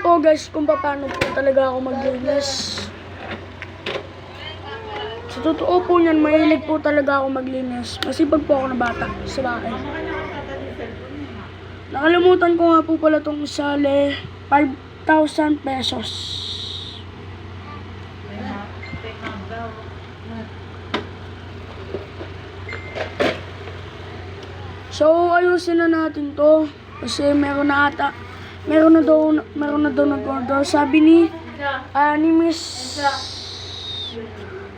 po guys kung paano po talaga ako maglinis. Sa totoo po niyan, mahilig po talaga ako maglinis. Masipag po ako na bata sa bahay. Nakalimutan ko nga po pala itong isali. 5,000 pesos. So, ayusin na natin to. Kasi meron na daw nag-order. Sabi ni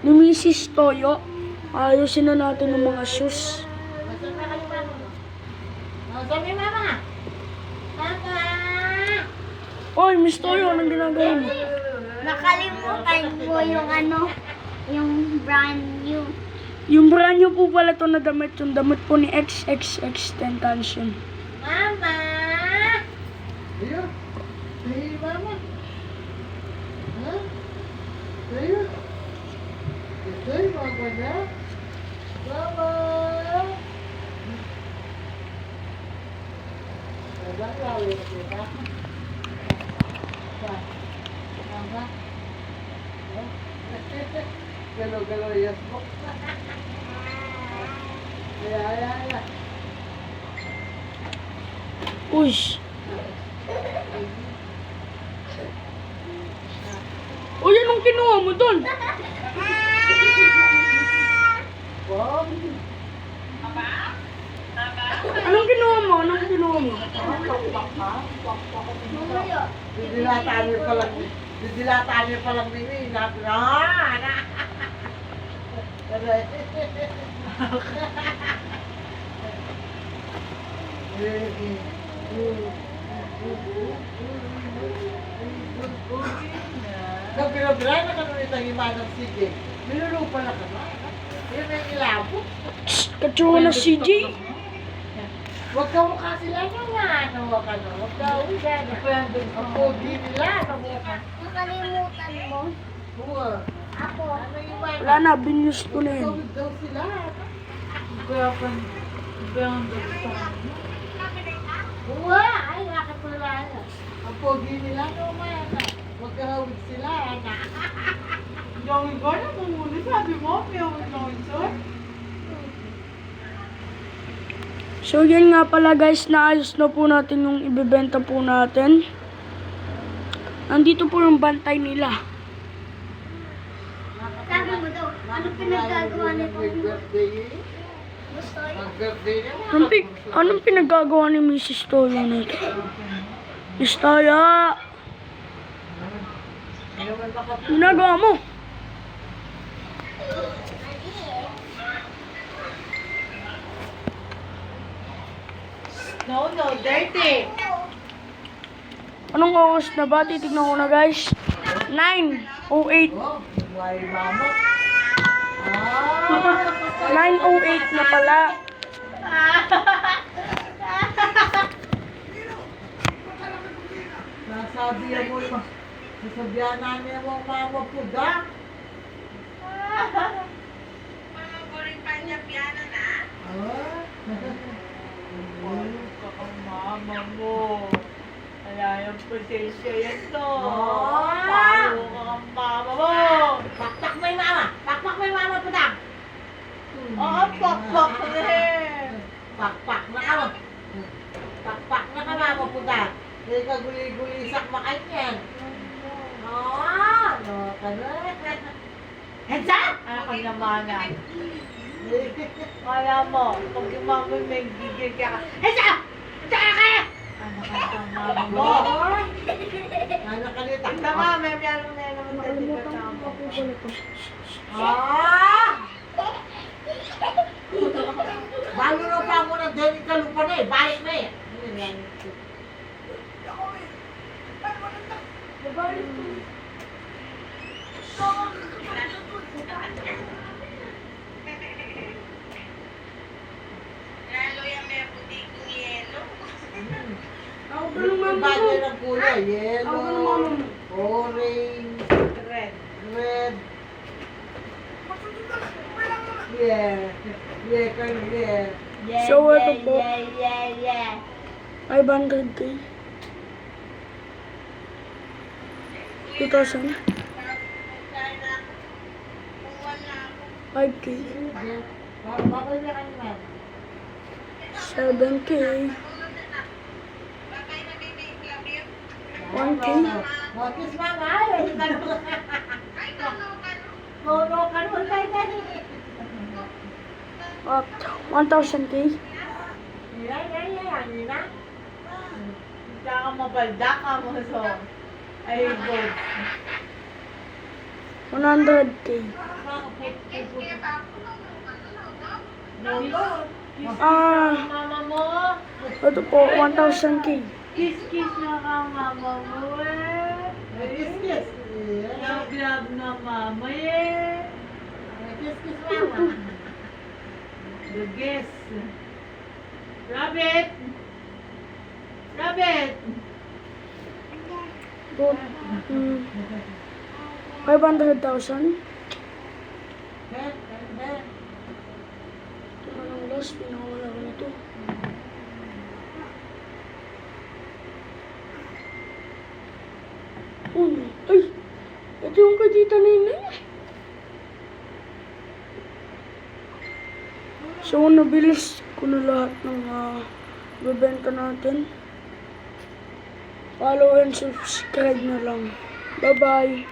Mrs. Toyo, ayusin na natin ng mga shoes. Sabi mama. Papa. Oy, Miss Toyo, anong ginagawa mo? Nakalimutan ko yung brand new. Yung brand new po pala ito na damit. Yung damit po ni XXXTentacion. Mama. Ayo. Hey, mama. Ha? Ayo. Hey, mama na. Mama. Abang lawin kita. Mama. Galo-galo yes mo. Ya. Uy. Uy, anong kinuha mo doon? Anong kinuha mo? Didilataan niyo palang bini. Nung pinabira na kanunit ang imanang sige, nilulupa na ka na. Yun ang ilabo. Katsura na CJ. Huwag ka mukha sila na nga. Huwag ka uga. Ang pogi nila. Nakalimutan mo. Huwag. Ako. Ano iman? Wala na, binyus ko na yun. Tawid daw sila. Uwa. Ay, nakatula na. Ang pogi nila. Huwag ka hawig sila. Yung iba na mumuli, sabi mo, may awit sir. So yan nga pala guys, naayos na po natin yung ibebenta po natin. Nandito po yung bantay nila. Sabi mo daw, ano pinagagawa nito? Gusto yun? Mag-birthday niya. Anong pinagagawa ni Mrs. Toyo nito? Miss Toyo! Ginagawa mo? No, dirty. Anong oras na ba? Titignan ko na guys. 9:08. Oh, why mama? 9:08 na pala. Nasabihan mo yung nasabihan namin mo ang mama po da. Mga boring kanya piano na. Mama mo. Kaya yung presensya yan to. Palo ka ang mama mo. Pakpak mo yung mama. Pakpak mo yung mama po da. Oo, pok rin. Pakpak na ka. Pakpak na ka mama po da. Hindi ka guli-guli sak makain yan. No, ka na. Heads up! Ano kang namanan? Kaya mo, pag yung mama may gigil ka. Heads up! Tsaka kaya! Ano kang mama mo? Ano ka nito? Tignan mo, may piano na yan naman tayo dito sa mo. Balo na pa mo ng Denny Kalupa na eh. Balik na eh. Lalo yan may puti kong yelo. Ako ba ng mama mo? Bagay ng kulay. Ako ba ng mama Yellow, mo? orange, Red. red. Yeah. Yeah, yeah. So, ito po. Yeah. 500k. 2,000. 5K. Baboy na kanina. 7K. 1K. Notice na nga. No, kanon tayo tayo. At 1,000K. Yan. Hindi ka mabalda ka mo so. Ay, good. 100K. Mama mo. Ito po, 1,000K. Kiss na ka mama mo eh. Kiss. Love na mama eh. Kiss, mama. Dugis. Rabbit. 500,000. Anong loss? Pinakawala ko nito. Ay! Ito yung kay Tita Ninay. So, nabilis ko na lahat ng bebenta natin. Follow and subscribe na lang. Bye-bye!